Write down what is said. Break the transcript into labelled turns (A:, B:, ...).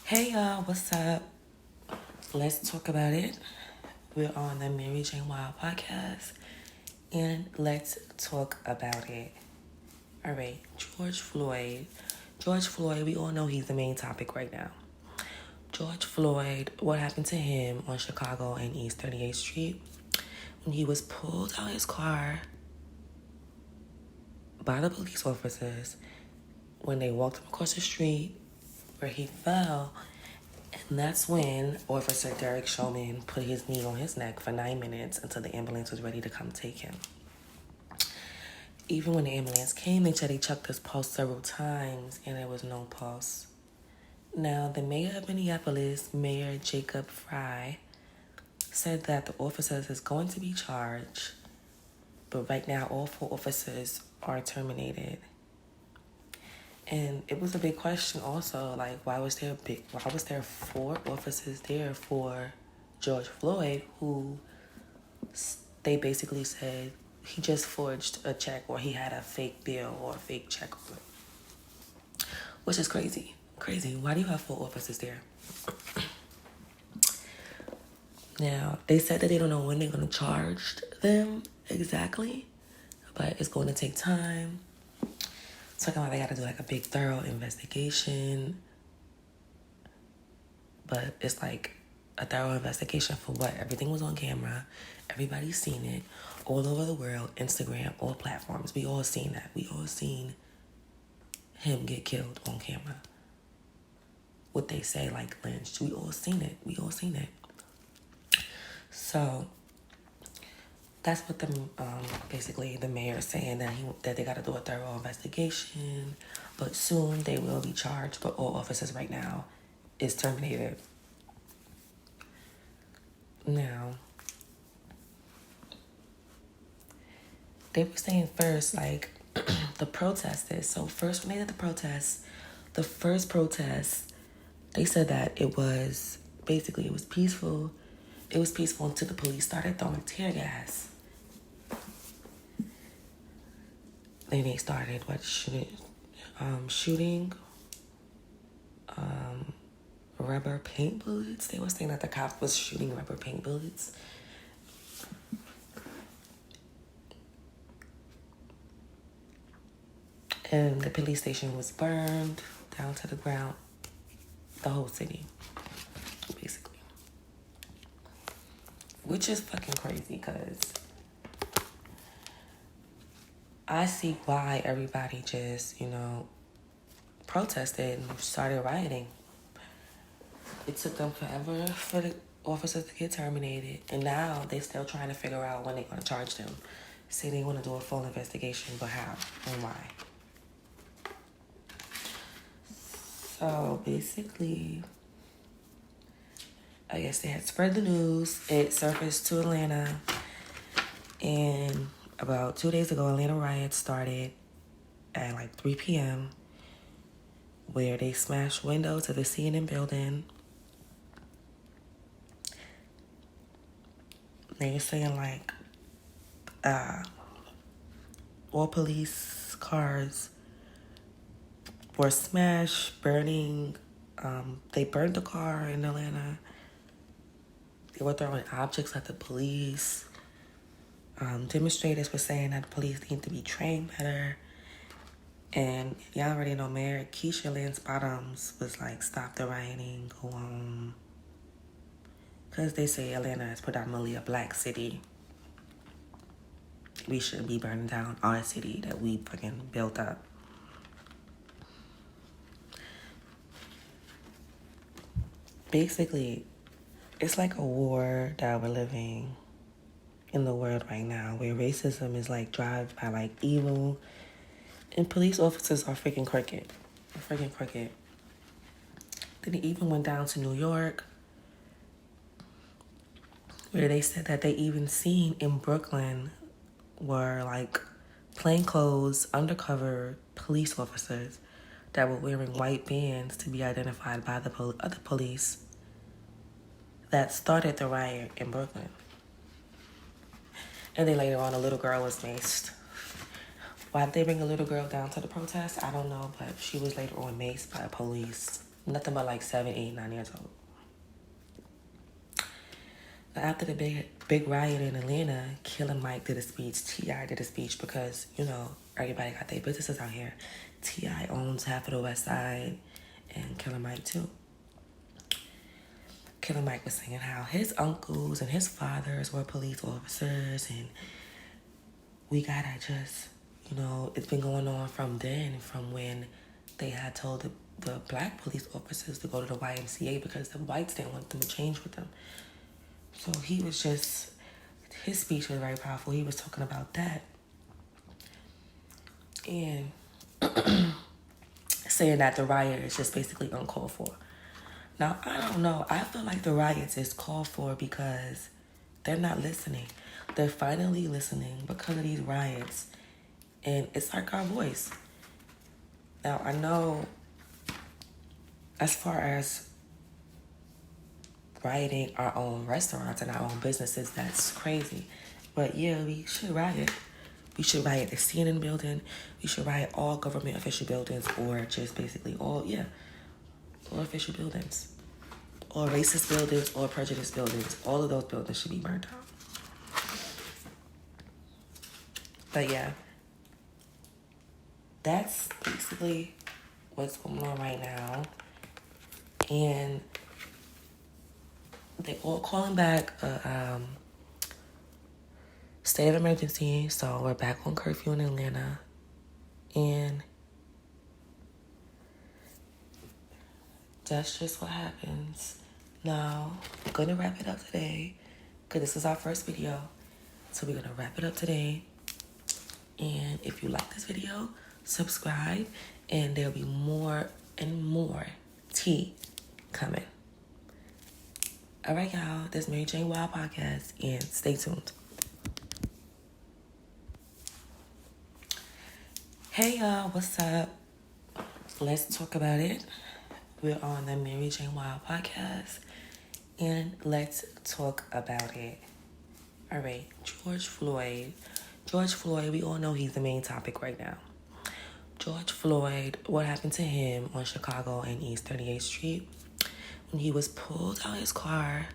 A: Hey y'all, what's up? Let's talk about it. We're on the Mary Jane Wild podcast, and let's talk about it. All right, George Floyd. George Floyd, we all know he's the main topic right now. George Floyd, what happened to him on Chicago and East 38th Street when he was pulled out of his car by the police officers when they walked him across the street where he fell. And that's when Officer Derek Showman put his knee on his neck for 9 minutes until the ambulance was ready to come take him. Even when the ambulance came, they said he checked his pulse several times and there was no pulse. Now, the mayor of Minneapolis, Mayor Jacob Frey, said that the officers is going to be charged, but right now all 4 officers are terminated. And it was a big question also, like why was there 4 officers there for George Floyd, who they basically said he just forged a check or he had a fake bill or a fake check, which is crazy. Crazy. Why do you have 4 officers there? Now, they said that they don't know when they're going to charge them exactly, but it's going to take time. Talking about they got to do like a big thorough investigation. But it's like a thorough investigation for what? Everything was on camera. Everybody's seen it. All over the world, Instagram, all platforms. We all seen that. We all seen him get killed on camera. What they say, like lynched. We all seen it. We all seen it. So that's what basically the mayor is saying, that they got to do a thorough investigation, but soon they will be charged. But all officers right now is terminated. Now, they were saying first, like the protesters. So first, when they did the first protest, they said that it was peaceful. It was peaceful until the police started throwing tear gas. Then they started shooting rubber paint bullets. They were saying that the cop was shooting rubber paint bullets. And the police station was burned down to the ground. The whole city, basically. Which is fucking crazy, because I see why everybody just, protested and started rioting. It took them forever for the officers to get terminated, and now they're still trying to figure out when they're going to charge them. Say they want to do a full investigation, but how and why? So basically, I guess they had spread the news. It surfaced to Atlanta, and about 2 days ago, Atlanta riots started at like 3 p.m. where they smashed windows of the CNN building. They were saying like all police cars were smashed, burning. They burned the car in Atlanta. They were throwing objects at the police. Demonstrators were saying that the police need to be trained better. And y'all already know Mayor Keisha Lance Bottoms was like, stop the rioting, go home. Because they say Atlanta is predominantly a black city. We shouldn't be burning down our city that we fucking built up. Basically, it's like a war that we're living in the world right now, where racism is like driven by like evil, and police officers are freaking crooked. They're freaking crooked. Then it even went down to New York, where they said that they even seen in Brooklyn were like plainclothes, undercover police officers that were wearing white bands to be identified by the other police that started the riot in Brooklyn. And then later on, a little girl was maced. Why did they bring a little girl down to the protest? I don't know, but she was later on maced by police. Nothing but like 7, 8, 9 years old. After the big riot in Atlanta, Killer Mike did a speech. T.I. did a speech because, you know, everybody got their businesses out here. T.I. owns half of the West Side and Killer Mike too. Killer Mike was saying how his uncles and his fathers were police officers, and we gotta just, you know, it's been going on from then, from when they had told the black police officers to go to the YMCA because the whites didn't want them to change with them. So he was just, his speech was very powerful. He was talking about that. And saying that the riot is just basically uncalled for. Now, I don't know. I feel like the riots is called for because they're not listening. They're finally listening because of these riots. And it's like our voice. Now, I know as far as rioting our own restaurants and our own businesses, that's crazy. But yeah, we should riot. We should riot the CNN building. We should riot all government official buildings, or just basically all official buildings. All racist buildings, all prejudice buildings. All of those buildings should be burned down. But yeah, that's basically what's going on right now. And they all calling back a state of emergency. So we're back on curfew in Atlanta. And that's just what happens. Now, I'm going to wrap it up today because this is our first video. So we're going to wrap it up today. And if you like this video, subscribe. And there'll be more and more tea coming. All right, y'all. This is Mary Jane Wild Podcast. And stay tuned. Hey, y'all. What's up? Let's talk about it. We're on the Mary Jane Wild Podcast, and let's talk about it. All right, George Floyd, we all know he's the main topic right now. George Floyd, what happened to him on Chicago and East 38th Street when he was pulled out his car